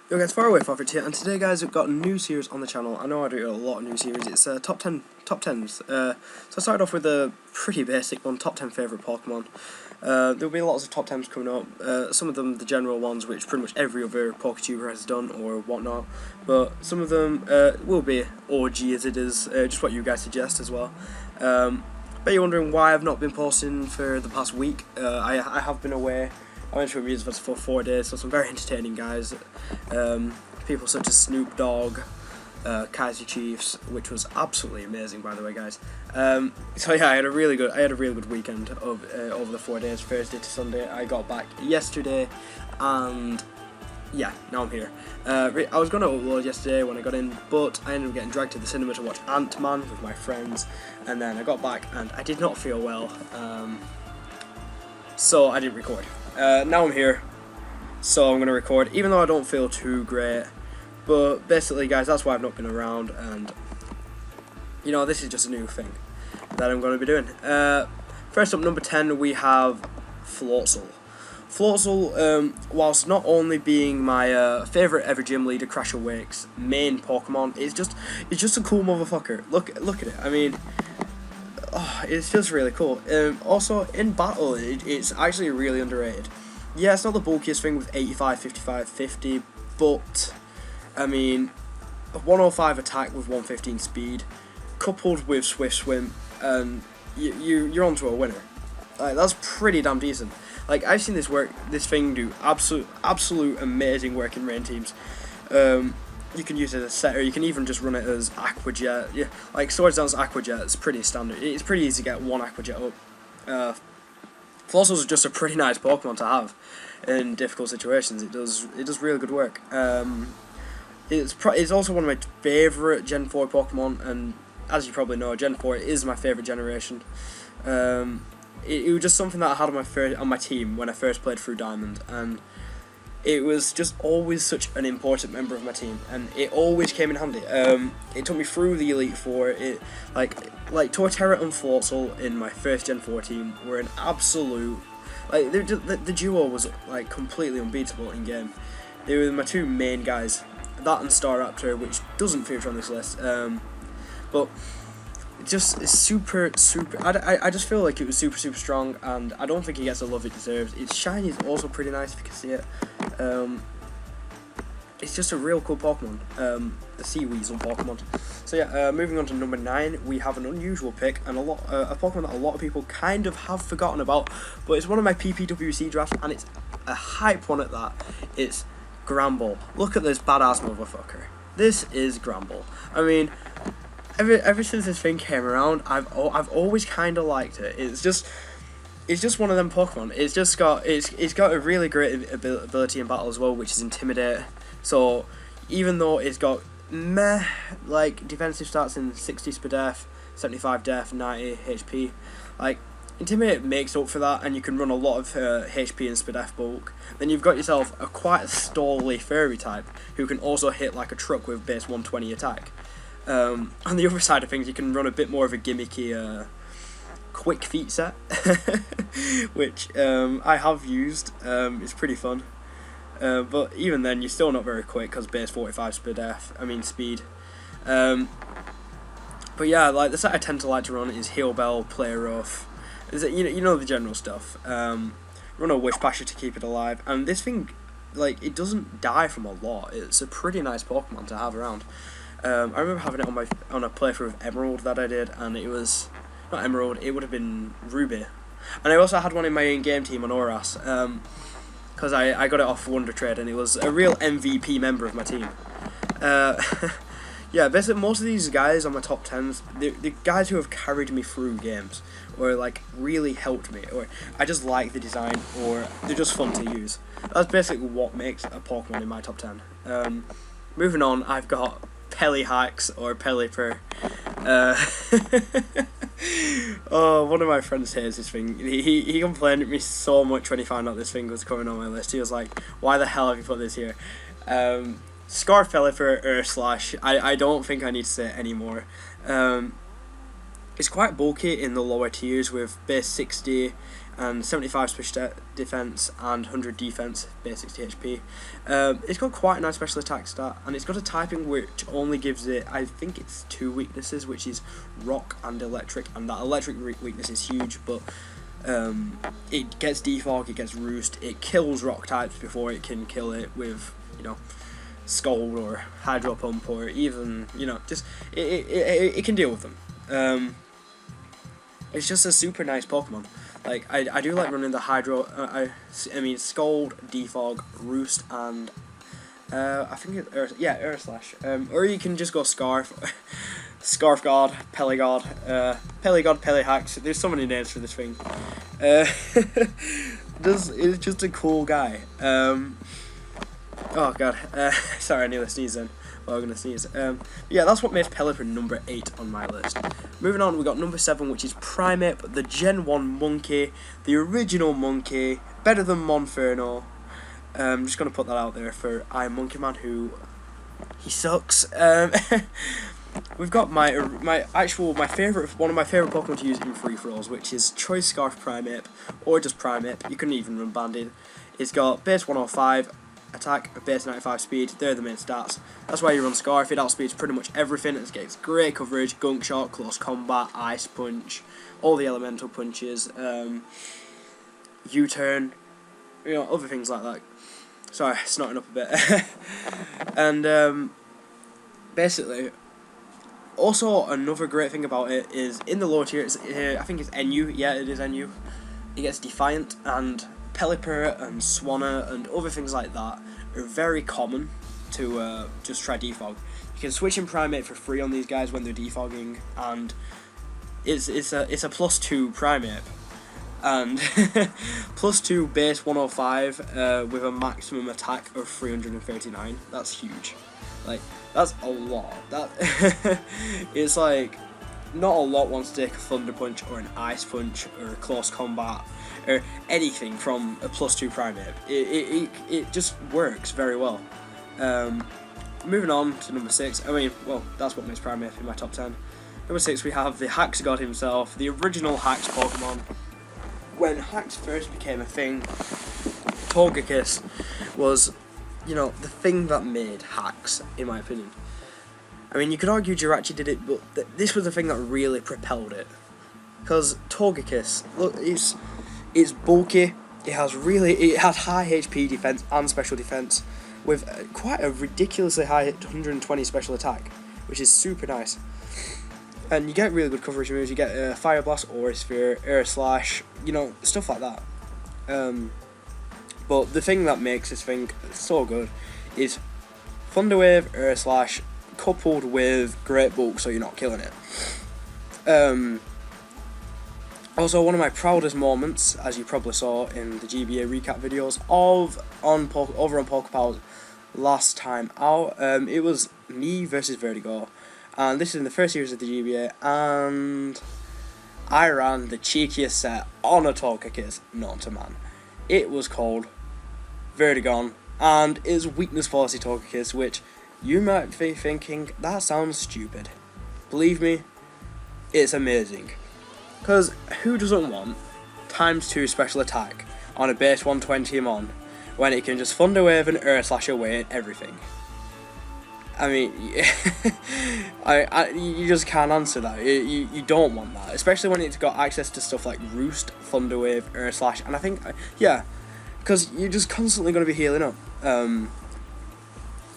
Yo guys, Farfetch'd here, and today guys we've got a new series on the channel. I know I do a lot of new series. It's top 10s. So I started off with a pretty basic one, top 10 favourite Pokemon. There'll be lots of top 10s coming up. Some of them the general ones, which pretty much every other PokeTuber has done or whatnot. But some of them will be OG as it is, just what you guys suggest as well. Bet you're wondering why I've not been posting for the past week. I have been away. I went to a music festival for 4 days, so some very entertaining guys. People such as Snoop Dogg, Kaiser Chiefs, which was absolutely amazing, by the way, guys. So yeah, I had a really good weekend over the 4 days, Thursday to Sunday. I got back yesterday, and yeah, now I'm here. I was gonna upload yesterday when I got in, but I ended up getting dragged to the cinema to watch Ant-Man with my friends, and then I got back and I did not feel well, so I didn't record. Now I'm here, so I'm going to record, even though I don't feel too great. But basically, guys, that's why I've not been around, and you know, this is just a new thing that I'm going to be doing. First up, number 10, we have Floatzel. Floatzel, whilst not only being my favourite ever gym leader, Crash Awake's main Pokemon, it's just a cool motherfucker. Look at it. I mean, oh, it's just really cool. Also, in battle, it's actually really underrated. Yeah, it's not the bulkiest thing with 85, 55, 50, but, I mean, a 105 attack with 115 speed, coupled with Swift Swim, and you're onto a winner. Like, that's pretty damn decent. Like, I've seen this thing do absolute amazing work in rain teams. You can use it as a setter, you can even just run it as Aqua Jet. Yeah, like Swords Dance Aqua Jet is pretty standard. It's pretty easy to get one Aqua Jet up. Floatzel's just a pretty nice Pokemon to have in difficult situations. It does really good work. It's also one of my favourite Gen 4 Pokemon, and as you probably know, Gen 4 is my favourite generation. It was just something that I had on my team when I first played through Diamond, and it was just always such an important member of my team, and it always came in handy. It took me through the Elite Four. Like Torterra and Floatzel in my first Gen 4 team were an absolute, like, the duo was like completely unbeatable in game. They were my two main guys, that and Staraptor, which doesn't feature on this list. But it's super. I just feel like it was super strong, and I don't think it gets the love it deserves. Its shiny is also pretty nice if you can see it. It's just a real cool Pokemon, the Sea Weasel Pokemon. So yeah, moving on to number 9, we have an unusual pick, and a Pokemon that a lot of people kind of have forgotten about, but it's one of my PPWC drafts, and it's a hype one at that. It's Gramble. Look at this badass motherfucker. This is Gramble. I mean, ever since this thing came around, I've always kind of liked it. It's just one of them Pokemon. It's got a really great ability in battle as well, which is Intimidate. So even though it's got like defensive stats in 60 per def, 75 def, 90 HP, like Intimidate makes up for that, and you can run a lot of HP and Spadef bulk. Then you've got yourself a quite a stally furry type who can also hit like a truck with base 120 attack. On the other side of things, you can run a bit more of a gimmicky quick feet set, which I have used. It's pretty fun, but even then you're still not very quick because base 45 speed. But yeah, like the set I tend to like to run is Heal Bell, Play Rough. You know the general stuff. Run a Wish Pasher to keep it alive, and this thing, like, it doesn't die from a lot. It's a pretty nice Pokemon to have around. I remember having it on a playthrough of Emerald that I did, and it was not Emerald, it would have been Ruby. And I also had one in my in-game team on Oras, because I got it off Wonder Trade, and it was a real MVP member of my team. Yeah, basically most of these guys on my top 10s, the guys who have carried me through games, or like really helped me, or I just like the design, or they're just fun to use. That's basically what makes a Pokemon in my top 10. Moving on, I've got Pelihacks or Pelipper. Oh, one of my friends hates this thing. He complained at me so much when he found out this thing was coming on my list. He was like, "Why the hell have you put this here?" Scarf Pelipper, Slash. I don't think I need to say it anymore. It's quite bulky in the lower tiers with base 60 and 75 special defense and 100 defense, base 60 HP. It's got quite a nice special attack stat, and it's got a typing which only gives it, I think it's 2 weaknesses, which is rock and electric, and that electric weakness is huge, but it gets defog, it gets roost, it kills rock types before it can kill it with, you know, Scold or Hydro Pump, or even, you know, just it can deal with them. It's just a super nice Pokemon. Like, I do like running the Hydro, I mean Scold, Defog, Roost, and I think it's Air Slash. Or you can just go Scarf, Scarf God, Pele God, Pelehax. There's so many names for this thing. It's just a cool guy. Oh god, sorry, I nearly sneezed then. Well, I'm gonna sneeze. Yeah, that's what makes Pelipper number 8 on my list. Moving on, we got number 7, which is Primeape, the Gen 1 monkey, the original monkey, better than Monferno. I'm just gonna put that out there for Monkey Man, who he sucks. We've got one of my favorite Pokemon to use in free for alls, which is Choice Scarf Primeape, or just Primeape. You couldn't even run Banded. It's got base 105. Attack, base 95 speed, they're the main stats. That's why you run Scarf. It outspeeds pretty much everything. It gets great coverage, Gunk Shot, Close Combat, Ice Punch, all the elemental punches, U-turn, you know, other things like that. Sorry, snotting up a bit. And basically, also another great thing about it is in the lower tier, I think it's NU, yeah it is NU, it gets Defiant, and Pelipper and Swanna and other things like that are very common to just try defog. You can switch in Primeape for free on these guys when they're defogging, and it's a +2 Primeape, and +2 base 105 with a maximum attack of 339. That's huge. Like, that's a lot. That it's like not a lot wants to take a Thunder Punch or an Ice Punch or a Close Combat or anything from a +2 Primeape. It just works very well. Moving on to number 6. I mean, well, that's what makes Primeape in my top 10. Number 6, we have the Hax God himself, the original Hax Pokemon. When Hax first became a thing, Togekiss was, you know, the thing that made Hax, in my opinion. I mean, you could argue Jirachi did it, but this was the thing that really propelled it. Because Togekiss, look, it's bulky, it has high HP defense and special defense, with quite a ridiculously high 120 special attack, which is super nice. And you get really good coverage moves. You get Fire Blast, Aura Sphere, Air Slash, you know, stuff like that. But the thing that makes this thing so good is Thunder Wave, Air Slash, coupled with Great Bulk, so you're not killing it. Also, one of my proudest moments, as you probably saw in the GBA recap videos over on Pokepower last time out, it was me versus Vertigo, and this is in the first series of the GBA, and I ran the cheekiest set on a Togekiss, not a man. It was called Vertigon, and it's Weakness Policy Togekiss, which you might be thinking, that sounds stupid. Believe me, it's amazing. Because who doesn't want ×2 special attack on a base 120 mon when it can just Thunder Wave and Air Slash away at everything? I mean, you just can't answer that. You don't want that, especially when it's got access to stuff like Roost, Thunder Wave, Air Slash, and I think, yeah, because you're just constantly going to be healing up.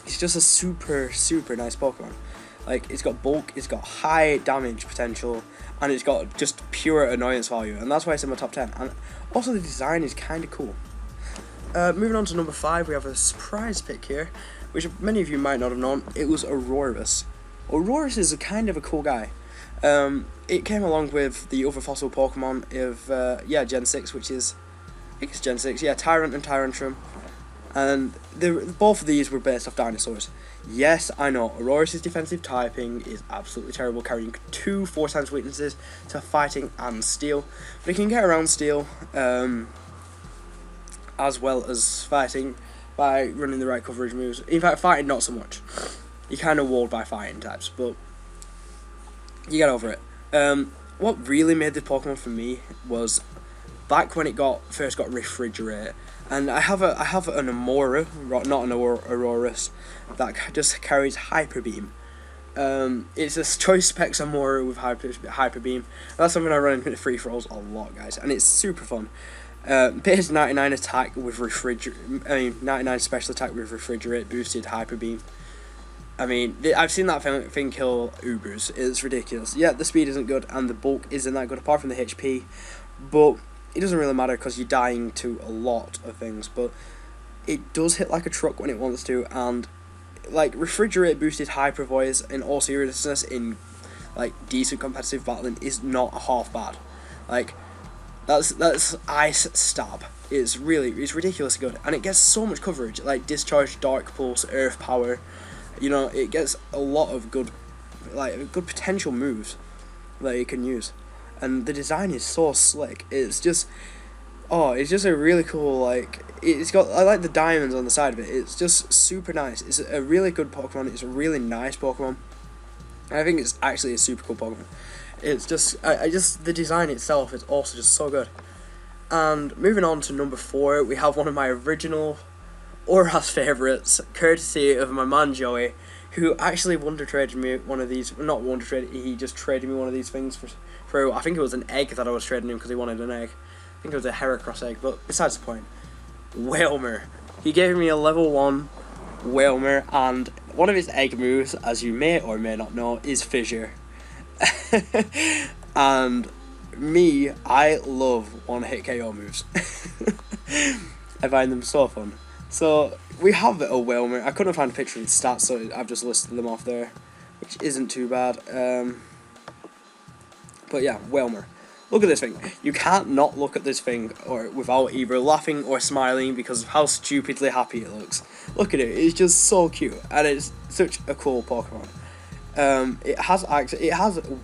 It's just a super nice Pokemon. Like, it's got bulk, it's got high damage potential, and it's got just pure annoyance value, and that's why it's in my top 10. And also the design is kind of cool. Moving on to number 5, we have a surprise pick here, which many of you might not have known. It was Aurorus. Aurorus is a kind of a cool guy. It came along with the other fossil Pokemon of, Gen 6, which is, I think it's Gen 6, yeah, Tyrant and Tyrantrum. And both of these were based off dinosaurs. Yes, I know, Aurorus' defensive typing is absolutely terrible, carrying 2 4x weaknesses to fighting and steel. But it can get around steel, as well as fighting, by running the right coverage moves. In fact, fighting not so much. You're kind of walled by fighting types, but you get over it. what really made this Pokemon for me was back when it first got refrigerate, and I have an Amora, not an Aurorus, that just carries Hyper Beam. It's a choice specs Amora with Hyper Beam. That's something I run into free for alls a lot, guys, and it's super fun. Base 99 attack with 99 special attack with refrigerate boosted Hyper Beam. I mean, I've seen that thing kill Ubers. It's ridiculous. Yeah, the speed isn't good and the bulk isn't that good apart from the HP, but it doesn't really matter because you're dying to a lot of things. But it does hit like a truck when it wants to, and like refrigerate boosted Hyper Voice in all seriousness in like decent competitive battling is not half bad. Like that's Ice Stab. It's ridiculously good, and it gets so much coverage. Like Discharge, Dark Pulse, Earth Power. You know, it gets a lot of good potential moves that you can use, and the design is so slick. It's just a really cool, like, it's got, I like the diamonds on the side of it. It's just super nice. It's a really good Pokemon. It's a really nice Pokemon. I think it's actually a super cool Pokemon. It's just, the design itself is also just so good. And moving on to number 4, we have one of my original Aura's favourites, courtesy of my man Joey, who actually wonder traded me one of these. Not wonder traded, he just traded me one of these things for I think it was an egg that I was trading him because he wanted an egg. I think it was a Heracross egg, but besides the point. Whalmer. He gave me a level 1 Whalmer, and one of his egg moves, as you may or may not know, is Fissure. And me, I love one-hit KO moves. I find them so fun. So, we have a Whalmer. I couldn't find a picture of its stats, so I've just listed them off there, which isn't too bad. But yeah, Whalmer. Look at this thing. You can't not look at this thing without either laughing or smiling because of how stupidly happy it looks. Look at it. It's just so cute, and it's such a cool Pokemon. It has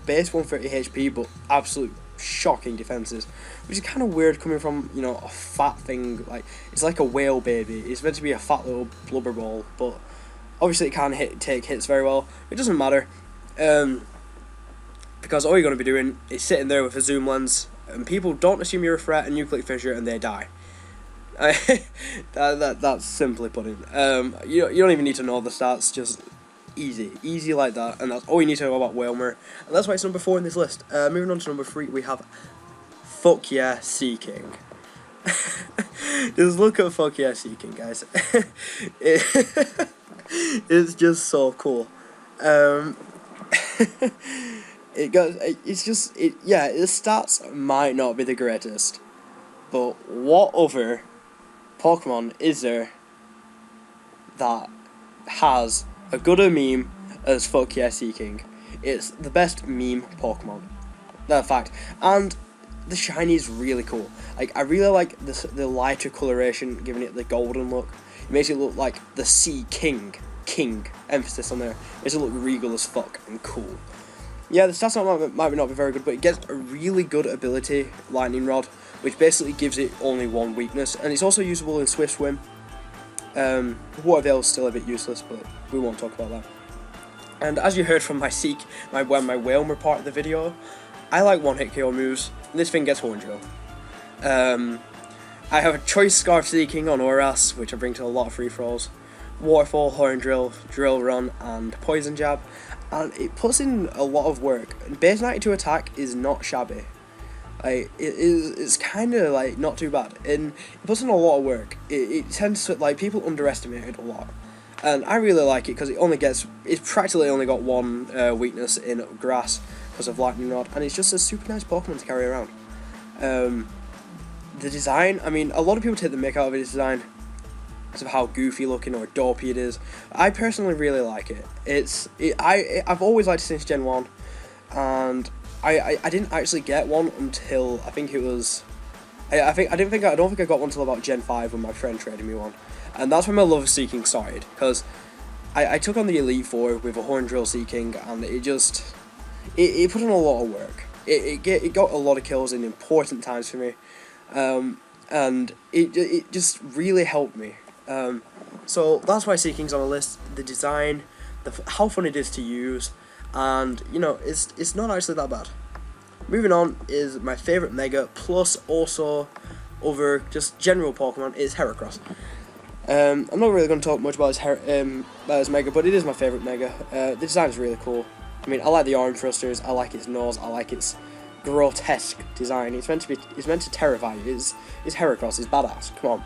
base 130 HP, but absolute shocking defenses, which is kind of weird coming from, you know, a fat thing. Like, it's like a whale baby. It's meant to be a fat little blubber ball, but obviously it can't take hits very well. It doesn't matter, because all you're going to be doing is sitting there with a zoom lens, and people don't assume you're a threat, and you click Fissure and they die. That's simply put it. You don't even need to know the stats. Just easy like that, and that's all you need to know about Whalmer, and that's why it's number 4 in this list. Moving on to number 3, we have Fuck Yeah Seaking. Just look at Fuck Yeah Seaking, guys. It's just so cool. The stats might not be the greatest, but what other Pokemon is there that has a gooder meme as Fuck Yeah Seaking? It's the best meme Pokemon. That fact. And the shiny is really cool. Like, I really like the lighter coloration, giving it the golden look. It makes it look like the Sea King. Emphasis on there. It makes it look regal as fuck and cool. Yeah, the stats might not be very good, but it gets a really good ability, Lightning Rod, which basically gives it only one weakness, and it's also usable in Swift Swim. Water Veil's still a bit useless, but we won't talk about that. And as you heard from my Whalmer part of the video, I like one-hit KO moves, and this thing gets Horn Drill. I have a Choice Scarf Seeking on Auras, which I bring to a lot of free-for-alls, Waterfall, Horn Drill, Drill Run, and Poison Jab, and it puts in a lot of work. Base 92 attack is not shabby. Like, it's kind of like not too bad, and it puts in a lot of work. It tends to, like, people underestimate it a lot, and I really like it because it's practically only got one weakness in Grass because of Lightning Rod, and it's just a super nice Pokemon to carry around. The design, I mean, a lot of people take the mick out of its design because of how goofy looking or dopey it is. I personally really like it. I've always liked it since Gen 1, and I didn't actually get one until I think it was I don't think I got one until about Gen 5 when my friend traded me one, and that's when my love of Seeking started, because I took on the Elite Four with a Horn Drill Seeking, and it put in a lot of work. It got a lot of kills in important times for me, and it just really helped me. So that's why Seeking's on the list. The design, how fun it is to use, and you know, it's not actually that bad. moving on is my favourite Mega, plus also other just general Pokemon, is Heracross. I'm not really going to talk much about his Mega, but it is my favourite Mega. The design is really cool. I mean, I like the orange thrusters, I like its nose, I like its grotesque design. It's meant to terrify you. It's Heracross, it's badass, come on.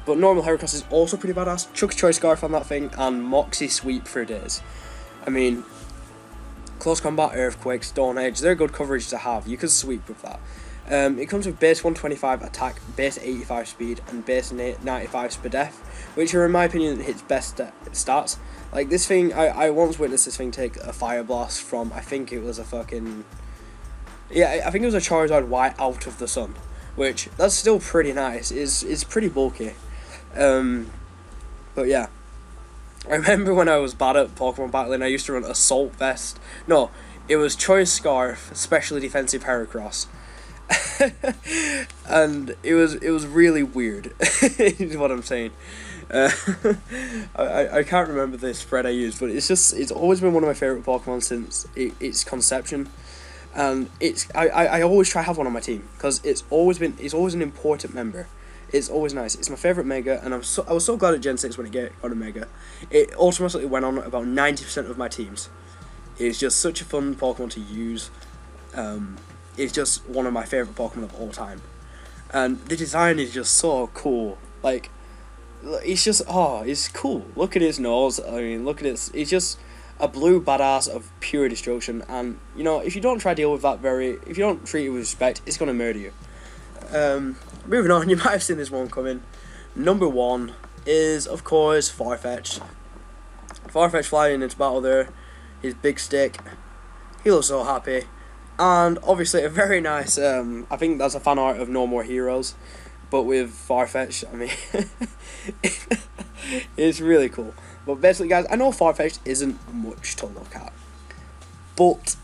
But normal Heracross is also pretty badass. Chuck's Choice Scarf on that thing, and Moxie Sweep for days. I mean, Close Combat, Earthquake, Stone Edge, they're good coverage to have. You can sweep with that. It comes with base 125 attack, base 85 speed, and base 95 Spadef, which are in my opinion its best stats. Like this thing, I once witnessed this thing take a Fire Blast from, I think it was a fucking... Yeah, I think it was a Charizard Y out of the sun, which, that's still pretty nice. It's pretty bulky. But yeah. I remember when I was bad at Pokemon battling, I used to run Assault Vest. No, it was Choice Scarf, Specially Defensive Heracross. And it was really weird, is what I'm saying. I can't remember the spread I used, but it's always been one of my favourite Pokemon since its conception. And I always try to have one on my team, because it's always an important member. It's always nice. It's my favourite Mega, and I was so glad at Gen 6 when it got a Mega. It automatically went on about 90% of my teams. It's just such a fun Pokemon to use. It's just one of my favourite Pokemon of all time. And the design is just so cool. Like, it's just, it's cool. Look at its nose. I mean, look at its, it's just a blue badass of pure destruction. And, you know, if you don't try to deal with that if you don't treat it with respect, it's going to murder you. Moving on, you might have seen this one coming. Number 1 is, of course, Farfetch'd. Farfetch'd flying into battle there. His big stick. He looks so happy. And obviously a very nice, I think that's a fan art of No More Heroes, but with Farfetch'd. I mean, it's really cool. But basically, guys, I know Farfetch'd isn't much to look at, but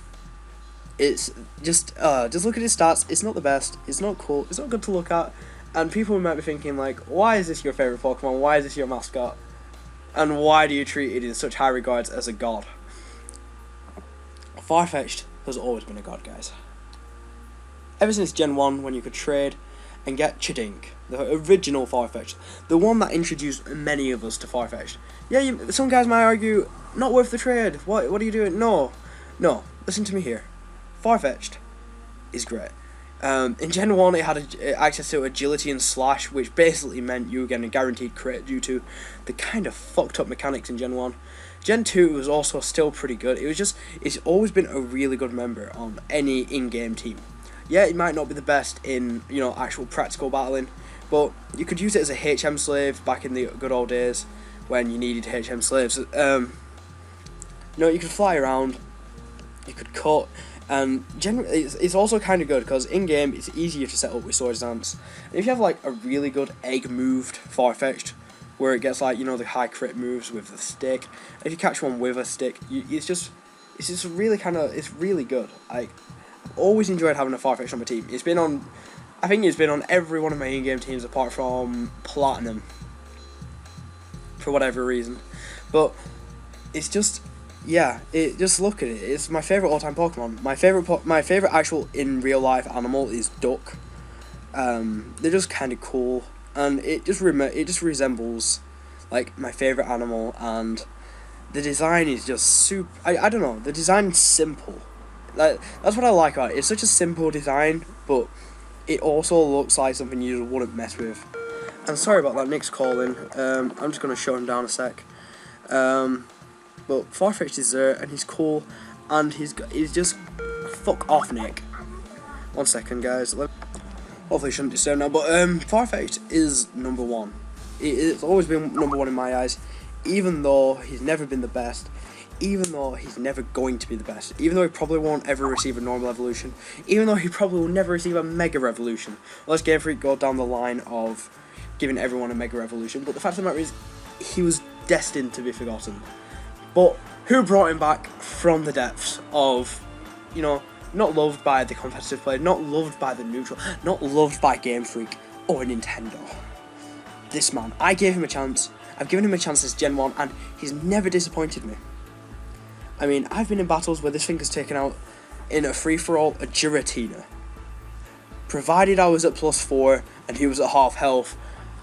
it's just look at his stats. It's not the best. It's not cool. It's not good to look at. And people might be thinking like, why is this your favorite Pokemon? Why is this your mascot? And why do you treat it in such high regards as a god? Farfetch'd has always been a god, guys. Ever since Gen 1, when you could trade and get Chidink, the original Farfetch'd, the one that introduced many of us to Farfetch'd. Yeah, some guys might argue, not worth the trade. What are you doing? No, listen to me here. Farfetch'd is great. In Gen 1, it had access to Agility and Slash, which basically meant you were getting a guaranteed crit due to the kind of fucked up mechanics in Gen 1. Gen 2 was also still pretty good. It's always been a really good member on any in-game team. Yeah, it might not be the best in, you know, actual practical battling, but you could use it as a HM slave back in the good old days when you needed HM slaves. You know, you could fly around, you could cut, and generally it's also kind of good because in-game it's easier to set up with Swords Dance. And if you have like a really good egg-moved Farfetch'd, where it gets like, you know, the high crit moves with the stick. If you catch one with a stick, it's just really it's really good. I've always enjoyed having a Farfetch'd on my team. I think it's been on every one of my in-game teams apart from Platinum, for whatever reason. But it's just, yeah, just look at it. It's my favourite all-time Pokemon. My favourite actual in real life animal is duck. They're just kind of cool. And it just resembles like my favourite animal, and the design is just super. I don't know. The design's simple. Like that's what I like about it. It's such a simple design, but it also looks like something you wouldn't mess with. And sorry about that, Nick's calling. I'm just gonna shut him down a sec. But Farfetch'd is there, and he's cool, and he's just fuck off, Nick. 1 second, guys. Hopefully shouldn't disturb now, but Farfetch'd is number 1. It's always been number 1 in my eyes, even though he's never been the best, even though he's never going to be the best, even though he probably won't ever receive a normal evolution, even though he probably will never receive a Mega Revolution, unless Game Freak go down the line of giving everyone a Mega Revolution. But the fact of the matter is, he was destined to be forgotten. But who brought him back from the depths of, you know, not loved by the competitive player, not loved by the neutral, not loved by Game Freak or Nintendo? This man. I gave him a chance. I've given him a chance since Gen 1, and he's never disappointed me. I mean, I've been in battles where this thing has taken out in a free-for-all a Giratina. Provided I was at +4 and he was at half health.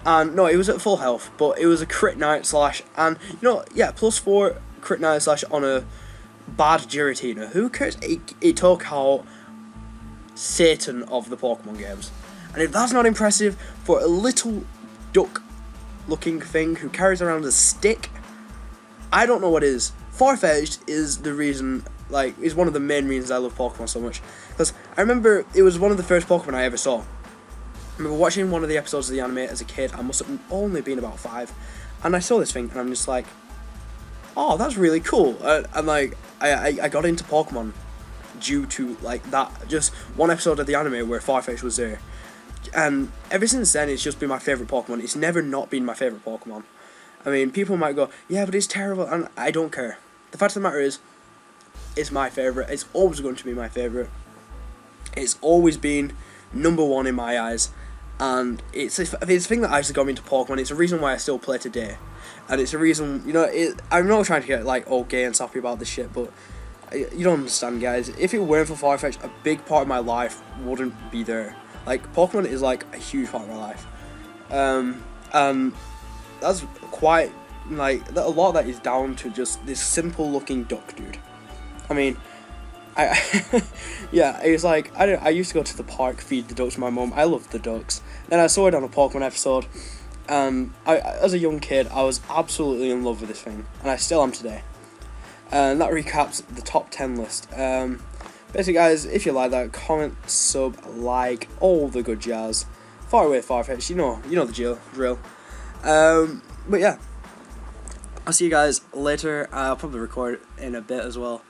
And no, he was at full health, but it was a crit night slash, and you know, yeah, +4 crit night slash on a bad Giratina. Who cares? It took out Satan of the Pokemon games. And if that's not impressive for a little duck-looking thing who carries around a stick, I don't know what is. Farfetch'd is the reason, like, is one of the main reasons I love Pokemon so much. Because I remember it was one of the first Pokemon I ever saw. I remember watching one of the episodes of the anime as a kid. I must have only been about 5, and I saw this thing, and I'm just like, oh, that's really cool. And like, I got into Pokemon due to like that, just one episode of the anime where Farfetch'd was there, and ever since then it's just been my favorite Pokemon. It's never not been my favorite Pokemon. I mean, people might go, yeah, but it's terrible, and I don't care. The fact of the matter is, it's my favorite. It's always going to be my favorite. It's always been #1 in my eyes. And it's a thing that actually got me into Pokemon. It's a reason why I still play today. And it's a reason, you know, I'm not trying to get, like, all gay and sappy about this shit, but you don't understand, guys. If it weren't for Farfetch'd, a big part of my life wouldn't be there. Like, Pokemon is, like, a huge part of my life. And that's quite, like, a lot of that is down to just this simple-looking duck dude. I mean, yeah, it was like, I used to go to the park, feed the ducks with my mum. I loved the ducks. Then I saw it on a Pokemon episode, and as a young kid, I was absolutely in love with this thing, and I still am today. And that recaps the top 10 list. Basically, guys, if you like that, comment, sub, like, all the good jazz. Far away, Farfetch'd, you know the drill. But yeah, I'll see you guys later. I'll probably record in a bit as well.